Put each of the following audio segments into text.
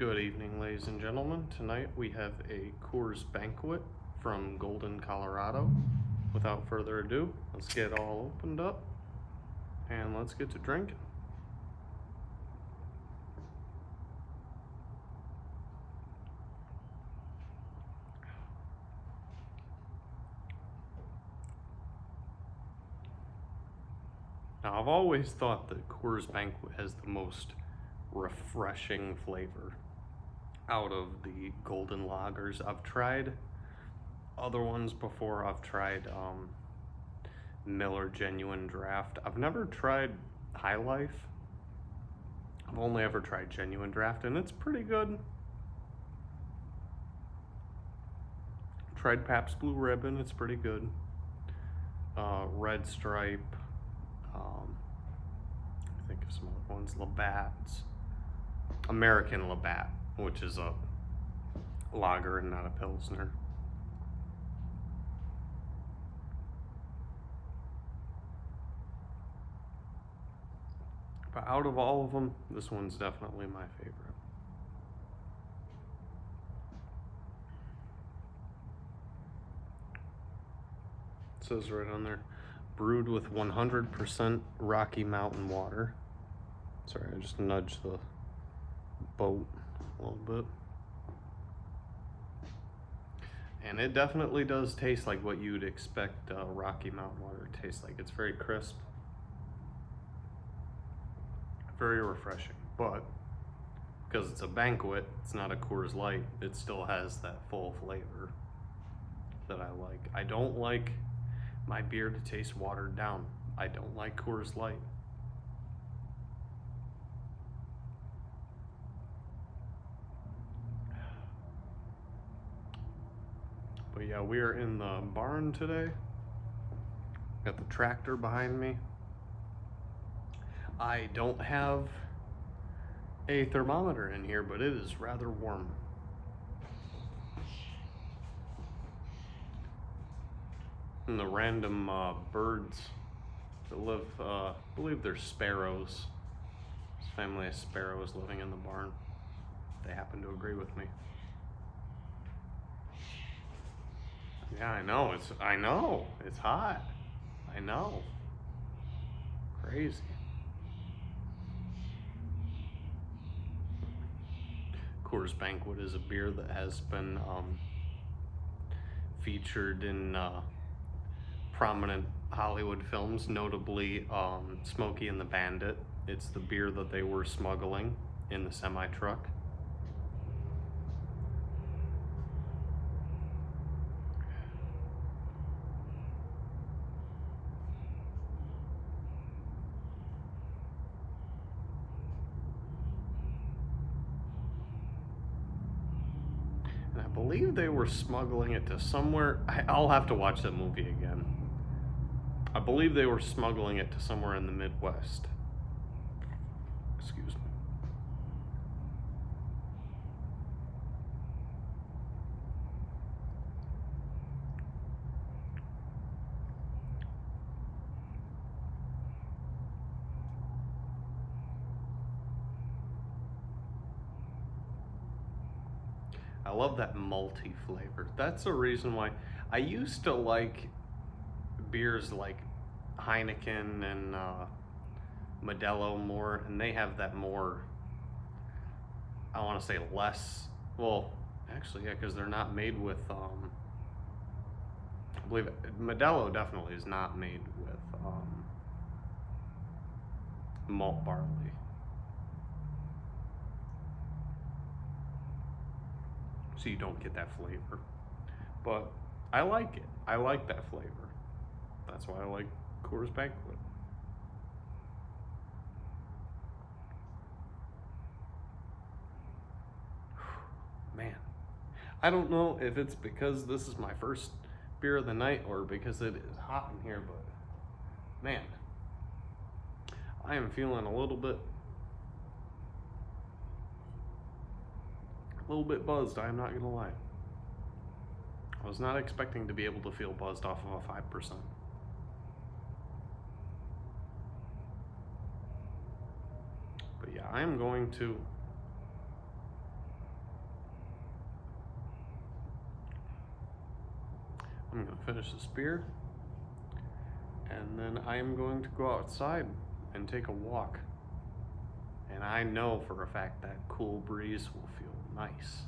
Good evening, ladies and gentlemen. Tonight we have a Coors Banquet from Golden, Colorado. Without further ado, let's get all opened up and let's get to drinking. Now, I've always thought that Coors Banquet has the most refreshing flavor out of the golden lagers. I've tried other ones before. I've tried Miller Genuine Draft. I've never tried High Life. I've only ever tried Genuine Draft, and it's pretty good. Tried Pabst Blue Ribbon, it's pretty good. Red Stripe. I think of some other ones. Labatt's. American Labatt, which is a lager and not a Pilsner. But out of all of them, this one's definitely my favorite. It says right on there, brewed with 100% Rocky Mountain water. Sorry, I just nudged the boat a little bit. And it definitely does taste like what you'd expect Rocky Mountain water to taste like. It's very crisp. Very refreshing, but because it's a Banquet, it's not a Coors Light, it still has that full flavor that I like. I don't like my beer to taste watered down. I don't like Coors Light. But yeah, we are in the barn today. Got the tractor behind me. I don't have a thermometer in here, but it is rather warm. And the random birds that live, I believe they're sparrows. This family of sparrows living in the barn. They happen to agree with me. Yeah, I know, it's hot. I know. Crazy. Coors Banquet is a beer that has been featured in prominent Hollywood films, notably Smokey and the Bandit. It's the beer that they were smuggling in the semi-truck. And I believe they were smuggling it to somewhere. I'll have to watch that movie again. I believe they were smuggling it to somewhere in the Midwest. Excuse me. I love that malty flavor. That's the reason why I used to like beers like Heineken and Modelo more, and they have that more, I want to say less, well, actually, yeah, because they're not made with, I believe Modelo definitely is not made with malt barley. So you don't get that flavor. But I like it. I like that flavor. That's why I like Coors Banquet. Man, I don't know if it's because this is my first beer of the night or because it is hot in here, but man, I am feeling a little bit buzzed. I am not gonna lie. I was not expecting to be able to feel buzzed off of a 5%. But yeah, I am going to I'm gonna finish this beer, and then I am going to go outside and take a walk. And I know for a fact that cool breeze will feel nice.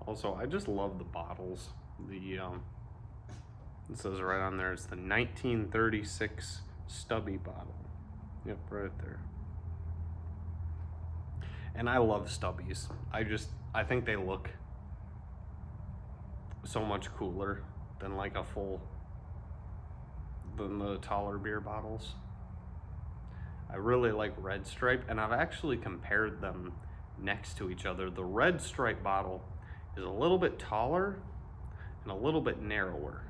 Also, I just love the bottles. It says right on there, it's the 1936 stubby bottle. Yep, right there. And I love stubbies. I think they look so much cooler than like than the taller beer bottles. I really like Red Stripe, and I've actually compared them next to each other. The Red Stripe bottle is a little bit taller and a little bit narrower.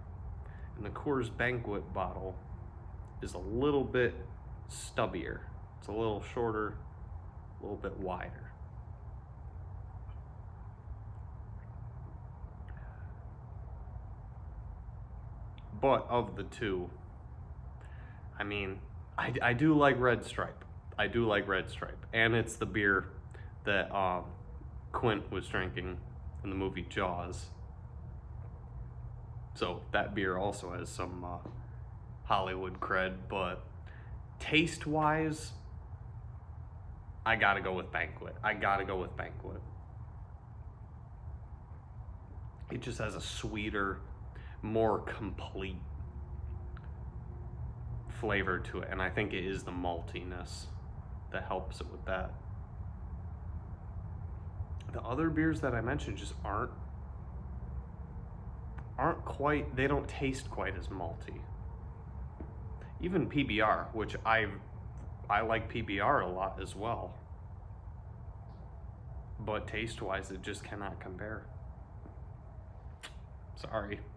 And the Coors Banquet bottle is a little bit stubbier. It's a little shorter, a little bit wider. But of the two, I mean, I do like Red Stripe. I do like Red Stripe. And it's the beer that Quint was drinking in the movie Jaws. So that beer also has some Hollywood cred, but taste-wise, I gotta go with Banquet. It just has a sweeter, more complete flavor to it, and I think it is the maltiness that helps it with that. The other beers that I mentioned just aren't quite, they don't taste quite as malty. Even PBR, which I like PBR a lot as well, but taste-wise, it just cannot compare.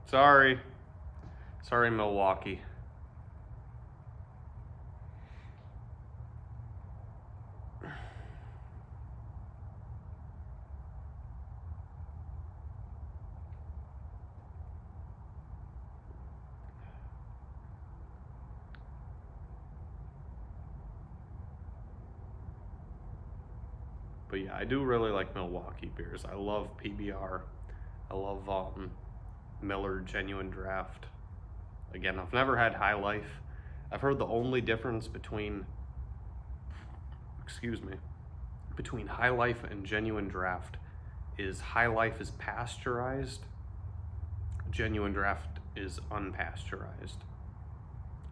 Sorry, Milwaukee. But yeah, I do really like Milwaukee beers. I love PBR. I love Miller Genuine Draft. Again, I've never had High Life. I've heard the only difference between High Life and Genuine Draft is High Life is pasteurized, Genuine Draft is unpasteurized.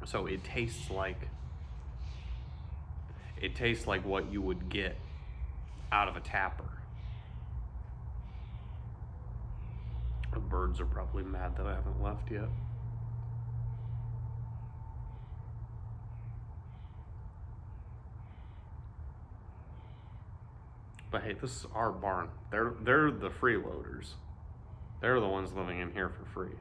So it tastes like what you would get out of a tapper. The birds are probably mad that I haven't left yet. But hey, this is our barn. They're the freeloaders. They're the ones living in here for free.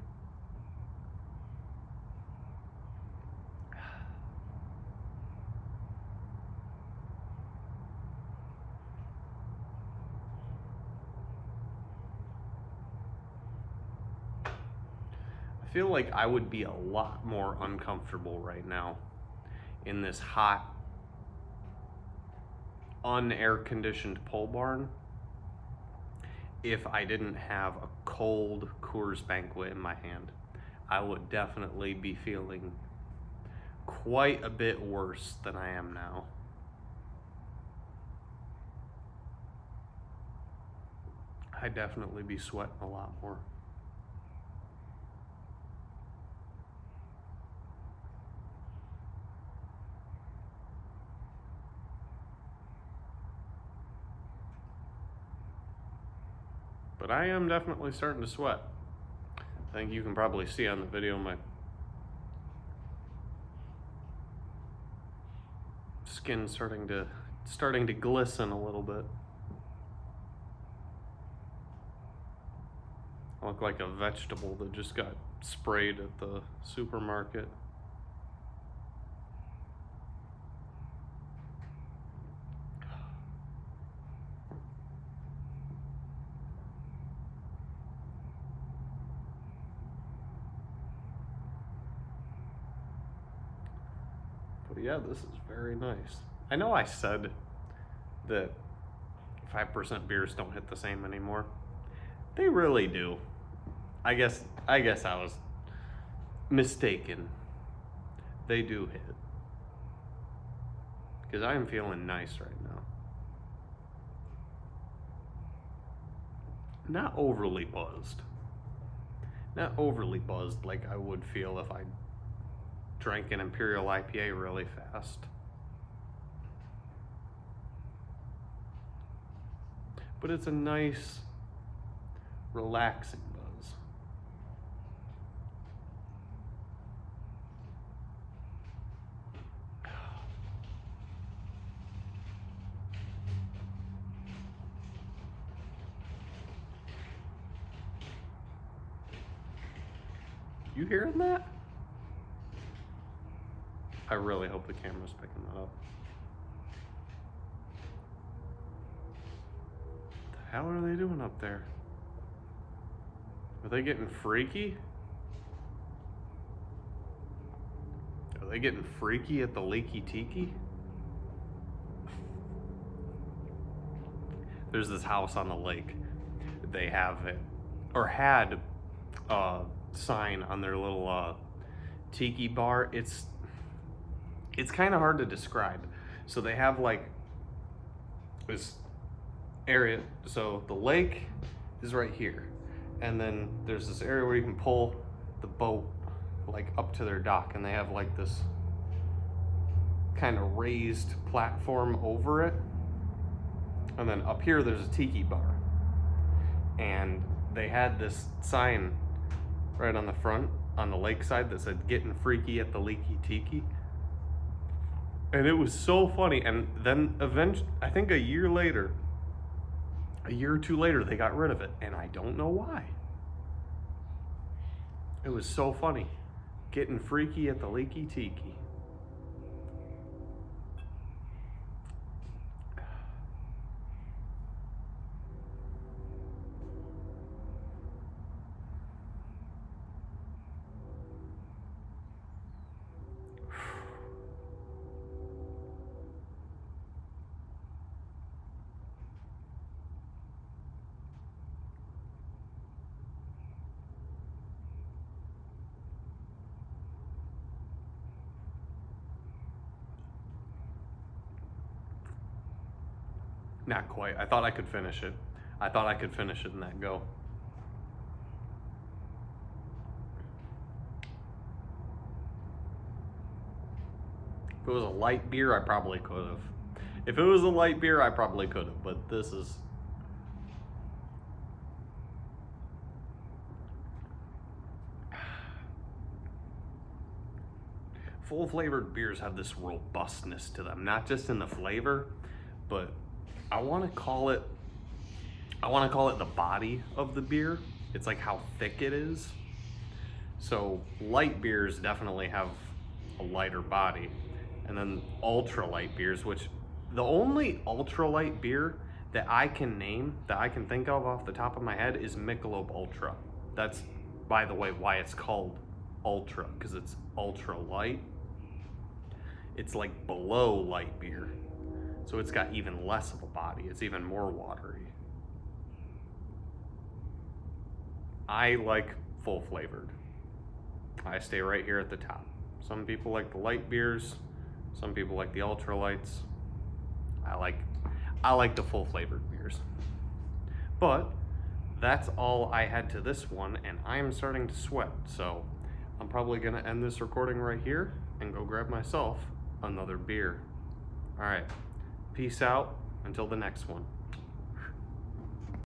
I feel like I would be a lot more uncomfortable right now in this hot, unair-conditioned pole barn if I didn't have a cold Coors Banquet in my hand. I would definitely be feeling quite a bit worse than I am now. I'd definitely be sweating a lot more. But I am definitely starting to sweat. I think you can probably see on the video my skin starting to glisten a little bit. I look like a vegetable that just got sprayed at the supermarket. But yeah, this is very nice. I know I said that 5% beers don't hit the same anymore. They really do. I guess I was mistaken. They do hit. Because I am feeling nice right now. Not overly buzzed. Not overly buzzed like I would feel if I drank an Imperial IPA really fast. But it's a nice, relaxing buzz. You hearing that? I really hope the camera's picking that up. What the hell are they doing up there? Are they getting freaky? Are they getting freaky at the Leaky Tiki? There's this house on the lake. They have it, or had a sign on their little tiki bar. It's kind of hard to describe. So they have like this area. So the lake is right here. And then there's this area where you can pull the boat like up to their dock, and they have like this kind of raised platform over it. And then up here there's a tiki bar. And they had this sign right on the front on the lakeside that said "Getting Freaky at the Leaky Tiki." And it was so funny. And then eventually, I think a year or two later, they got rid of it. And I don't know why. It was so funny. Getting freaky at the Leaky Tiki. Not quite. I thought I could finish it. I thought I could finish it in that go. If it was a light beer, I probably could have. If it was a light beer, I probably could have. But this is... Full flavored beers have this robustness to them. Not just in the flavor, but I want to call it the body of the beer. It's like how thick it is. So light beers definitely have a lighter body. And then ultra light beers, which the only ultra light beer that I can think of off the top of my head is Michelob Ultra. That's, by the way, why it's called ultra, because it's ultra light. It's like below light beer. So it's got even less of a body. It's even more watery. I like full flavored. I stay right here at the top. Some people like the light beers. Some people like the ultralights. I like the full flavored beers. But that's all I had to this one, and I am starting to sweat. So I'm probably gonna end this recording right here and go grab myself another beer. All right. Peace out until the next one.